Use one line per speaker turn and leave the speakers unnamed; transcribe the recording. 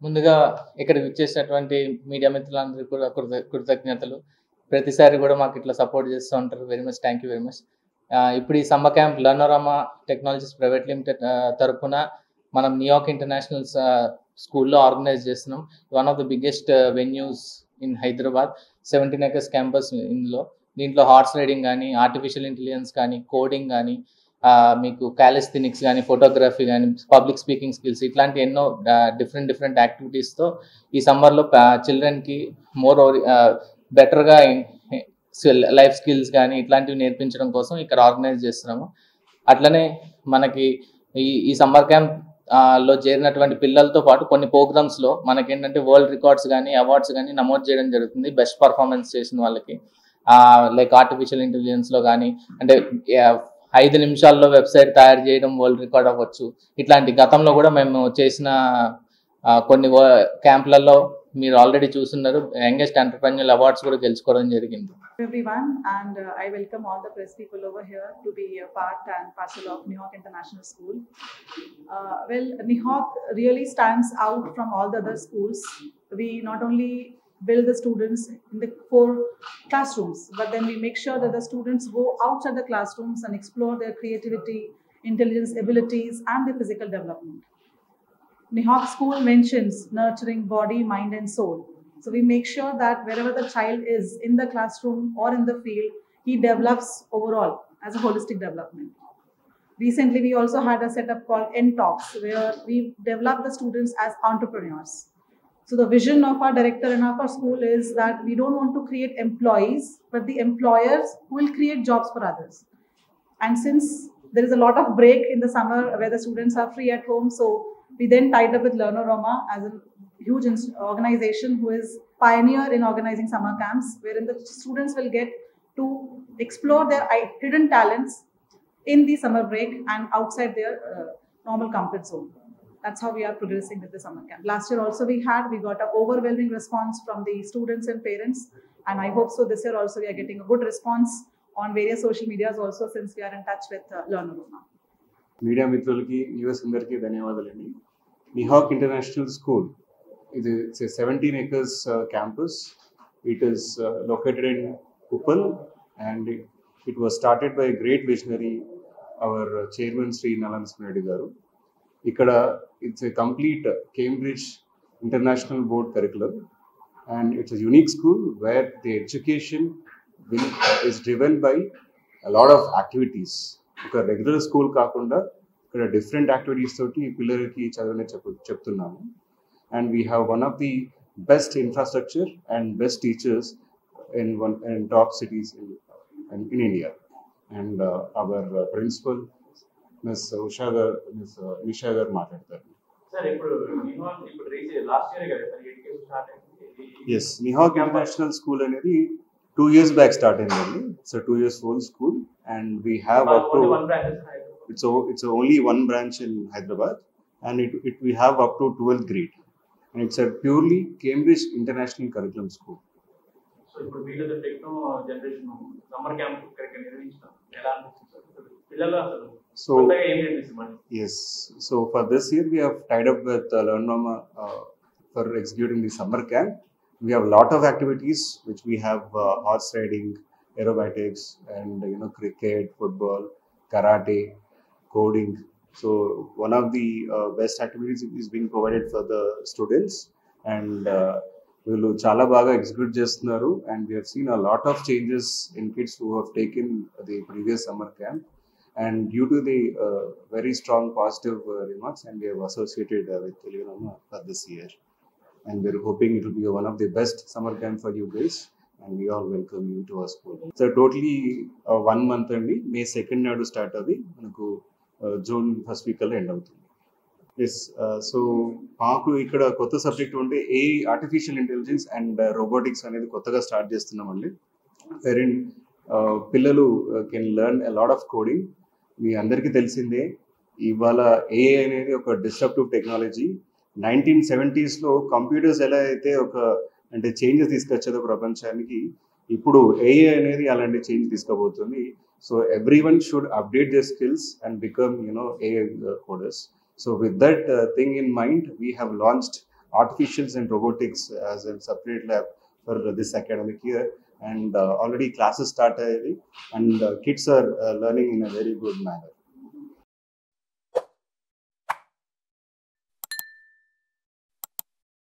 ముందుగా ఇక్కడికి వచ్చేసినటువంటి మీడియా మిత్రులందరికీ కూడా కృతజ్ఞతలు. ప్రతిసారి కూడా మాకు ఇట్లా సపోర్ట్ చేస్తూ ఉంటారు. Very much thank you very much. ఇప్పుడు ఈ summer camp Learnorama technologies private limited తరఫున మనం న్యూయార్క్ ఇంటర్నేషనల్ స్కూల్లో ఆర్గనైజ్ చేస్తున్నాం. One of the biggest venues in Hyderabad. 17 acres campus దీంట్లో హార్స్ రైడింగ్ కానీ, ఆర్టిఫిషియల్ ఇంటెలిజెన్స్ కానీ, కోడింగ్ కానీ, మీకు క్యాలిస్థెనిక్స్ కానీ, ఫోటోగ్రఫీ కానీ, పబ్లిక్ స్పీకింగ్ స్కిల్స్ ఇట్లాంటి ఎన్నో డిఫరెంట్ యాక్టివిటీస్తో ఈ సమ్మర్లో చిల్డ్రన్కి మోర్ బెటర్గా లైఫ్ స్కిల్స్ కానీ ఇట్లాంటివి నేర్పించడం కోసం ఇక్కడ ఆర్గనైజ్ చేస్తున్నాము. అట్లనే మనకి ఈ సమ్మర్ క్యాంప్ లో చేరినటువంటి పిల్లలతో పాటు కొన్ని ప్రోగ్రామ్స్లో మనకేంటంటే వరల్డ్ రికార్డ్స్ కానీ, అవార్డ్స్ కానీ నమోదు చేయడం జరుగుతుంది. బెస్ట్ పర్ఫార్మెన్స్ చేసిన వాళ్ళకి లైక్ ఆర్టిఫిషియల్ ఇంటెలిజెన్స్లో కానీ, అంటే 5 నిమిషాల్లో వెబ్సైట్ తయారు చేయడం వరల్డ్ రికార్డ్ అవ్వచ్చు. ఇట్లాంటి గతంలో కూడా మేము చేసిన కొన్ని క్యాంప్లలో మీరు ఆల్రెడీ చూస్తున్నారు. యంగెస్ట్ ఎంటర్‌ప్రెన్యూర్ అవార్డ్స్ కూడా గెలుచుకోవడం జరిగింది.
Everyone, and I welcome all the press people over here to be a part and parcel of Nihawk International School. Well, Nihawk really stands out from all the other schools. We not only build the students in the 4 classrooms, but then we make sure that the students go outside the classrooms and explore their creativity, intelligence, abilities, and their physical development. Nihawk School mentions nurturing body, mind, and soul. So we make sure that wherever the child is in the classroom or in the field, he develops overall as a holistic development. Recently, we also had a setup called N-Talks, where we develop the students as entrepreneurs. So the vision of our director and of our school is that we don't want to create employees, but the employers who will create jobs for others. And since there is a lot of break in the summer where the students are free at home, so we then tied up with Learnorama as a huge organization who is pioneer in organizing summer camps, wherein the students will get to explore their hidden talents in the summer break and outside their normal comfort zone. That's how we are progressing with the summer camp. Last year also we got an overwhelming response from the students and parents, and I hope so this year also we are getting a good response on various social medias also, since we are in touch with Learnorama.
Media మిత్రులకి US అందరికీ ధన్యవాదాలండి. నిహాక్ international school it's a 17 acres campus. It is located in Uppal, and it was started by a great visionary, our chairman Sri Nalanswamy Reddy garu. Ikkada it's a complete Cambridge International Board curriculum, and it's a unique school where the education is driven by a lot of activities. Oka regular school kaakunda ikkada different activities toti pillariki chaduvane cheptunnamu. And we have one of the best infrastructure and best teachers in top cities in India. And our principal, Ms. Nisha Gar maatladtaru.
Sir, ఇప్పుడు last year education start అయింది.
Yes, Nihawk International School అనేది 2 years back start అయిందండి. It's a 2 years old school, and we have up to
one branch.
It's only one branch in Hyderabad, and we have up to 12th grade. And it's a purely Cambridge International Curriculum School.
So, ఇప్పుడు వీళ్ళ techno generation summer camp ఇక్కడ నిర్వహించాం. ఎలా అనిపిస్తుంది పిల్లలు అసలు?
So yes, so for this year we have tied up with Learnorama for executing the summer camp. We have a lot of activities which we have horse riding, aerobatics, and cricket, football, karate, coding. So one of the best activities is being provided for the students, and we'll chala baga execute chestunaru, and we have seen a lot of changes in kids who have taken the previous summer camp, and due to the very strong positive remarks, and we have associated with Learnorama for this year, and we're hoping it will be one of the best summer camp for you guys, and we all welcome you to our school. So totally 1 month andi, May 2nd nadu start avi manaku June 1st week kalla end avutundi. Yes, so maaku ikkada kotta subject unde AI, artificial intelligence and robotics anedi kottaga start chestunnamandi, wherein pillalu can learn a lot of coding, మీ అందరికీ తెలిసిందే ఇవాళ AI అనేది ఒక disruptive technology. 1970s computers ఎలా అయితే అంటే changes తీసుకొచ్చేదో ప్రపంచానికి, ఇప్పుడు ఏఐ అనేది అలాంటి చేంజ్ తీసుకుపోతుంది. So everyone should update their skills and become AI coders. So with that thing in mind, we have launched artificials and robotics as a separate lab for this academic year, and already classes started and kids are learning in a very good manner.